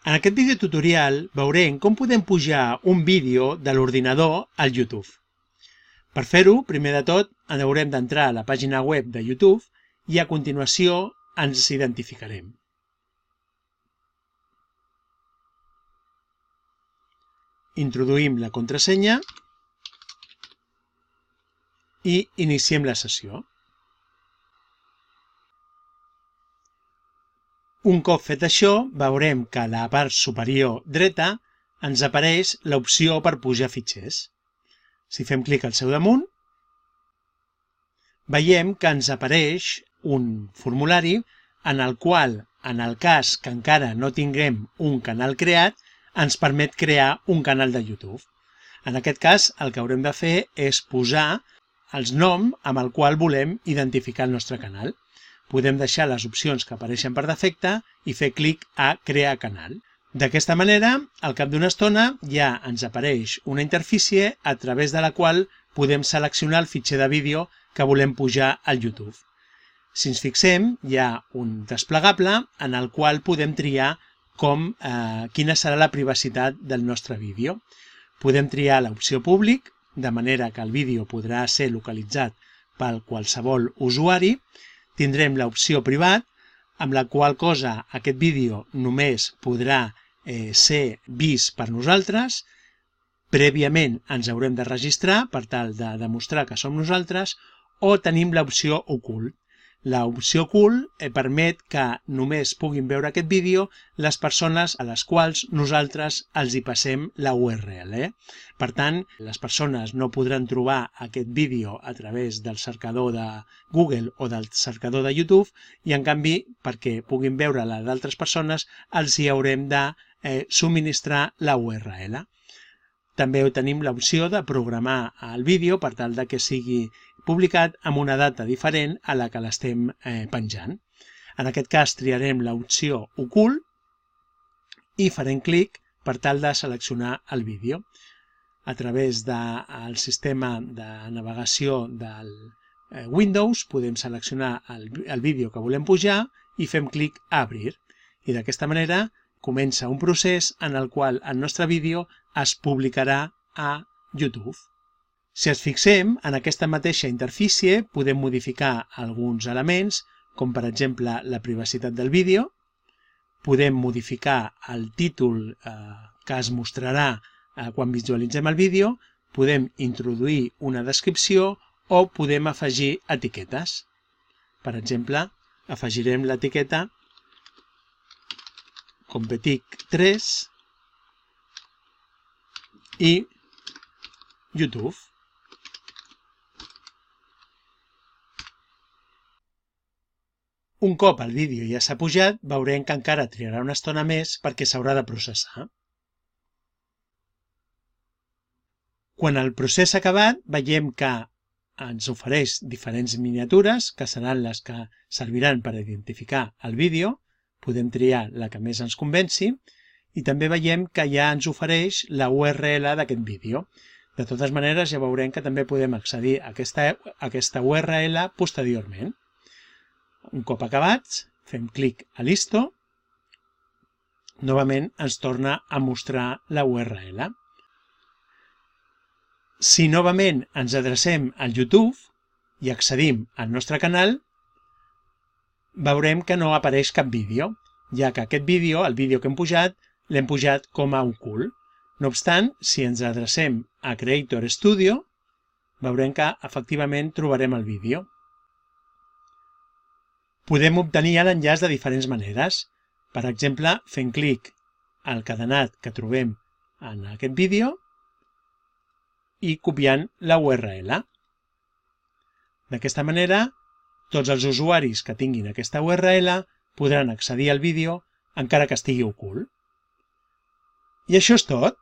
En aquest vídeo tutorial veurem com podem pujar un vídeo de l'ordinador al YouTube. Per fer-ho, primer de tot, haurem d'entrar a la pàgina web de YouTube i a continuació ens identificarem. Introduïm la contrasenya i iniciem la sessió. Un cop fet això, veurem que a la part superior dreta ens apareix l'opció per pujar fitxers. Si fem clic al seu damunt, veiem que ens apareix un formulari en el qual, en el cas que encara no tinguem un canal creat, ens permet crear un canal de YouTube. En aquest cas, el que haurem de fer és posar el nom amb el qual volem identificar el nostre canal. Podem deixar les opcions que apareixen per defecte i fer clic a Crear canal. D'aquesta manera, al cap d'una estona, ja ens apareix una interfície a través de la qual podem seleccionar el fitxer de vídeo que volem pujar al YouTube. Si ens fixem, hi ha un desplegable en el qual podem triar quina serà la privacitat del nostre vídeo. Podem triar l'opció públic, de manera que el vídeo podrà ser localitzat per qualsevol usuari. Tindrem l'opció privat, amb la qual cosa aquest vídeo només podrà ser vist per nosaltres. Prèviament ens haurem de registrar per tal de demostrar que som nosaltres, o tenim l'opció ocult. L'opció ocult permet que només puguin veure aquest vídeo les persones a les quals nosaltres els hi passem la URL. Per tant, les persones no podran trobar aquest vídeo a través del cercador de Google o del cercador de YouTube i, en canvi, perquè puguin veure-la d'altres persones, els hi haurem de subministrar la URL. També tenim l'opció de programar el vídeo per tal que sigui publicat amb una data diferent a la que l'estem penjant. En aquest cas triarem l'opció ocult i farem clic per tal de seleccionar el vídeo. A través del sistema de navegació del Windows podem seleccionar el vídeo que volem pujar i fem clic a obrir. I d'aquesta manera comença un procés en el qual el nostre vídeo es publicarà a YouTube. Si ens fixem, en aquesta mateixa interfície podem modificar alguns elements, com per exemple la privacitat del vídeo. Podem modificar el títol que es mostrarà quan visualitzem el vídeo, podem introduir una descripció o podem afegir etiquetes. Per exemple, afegirem l'etiqueta Competic 3 i YouTube. Un cop el vídeo ja s'ha pujat, veurem que encara triarà una estona més perquè s'haurà de processar. Quan el procés s'ha acabat, veiem que ens ofereix diferents miniatures, que seran les que serviran per identificar el vídeo. Podem triar la que més ens convenci i també veiem que ja ens ofereix la URL d'aquest vídeo. De totes maneres, ja veurem que també podem accedir a aquesta URL posteriorment. Un cop acabats, fem clic a Listo. Novament ens torna a mostrar la URL. Si novament ens adrecem al YouTube i accedim al nostre canal, veurem que no apareix cap vídeo, ja que aquest vídeo, el vídeo que hem pujat, l'hem pujat com a ocult. No obstant, si ens adrecem a Creator Studio, veurem que efectivament trobarem el vídeo. Podem obtenir l'enllaç de diferents maneres. Per exemple, fent clic al cadenat que trobem en aquest vídeo i copiant la URL. D'aquesta manera, tots els usuaris que tinguin aquesta URL podran accedir al vídeo encara que estigui ocult. I això és tot.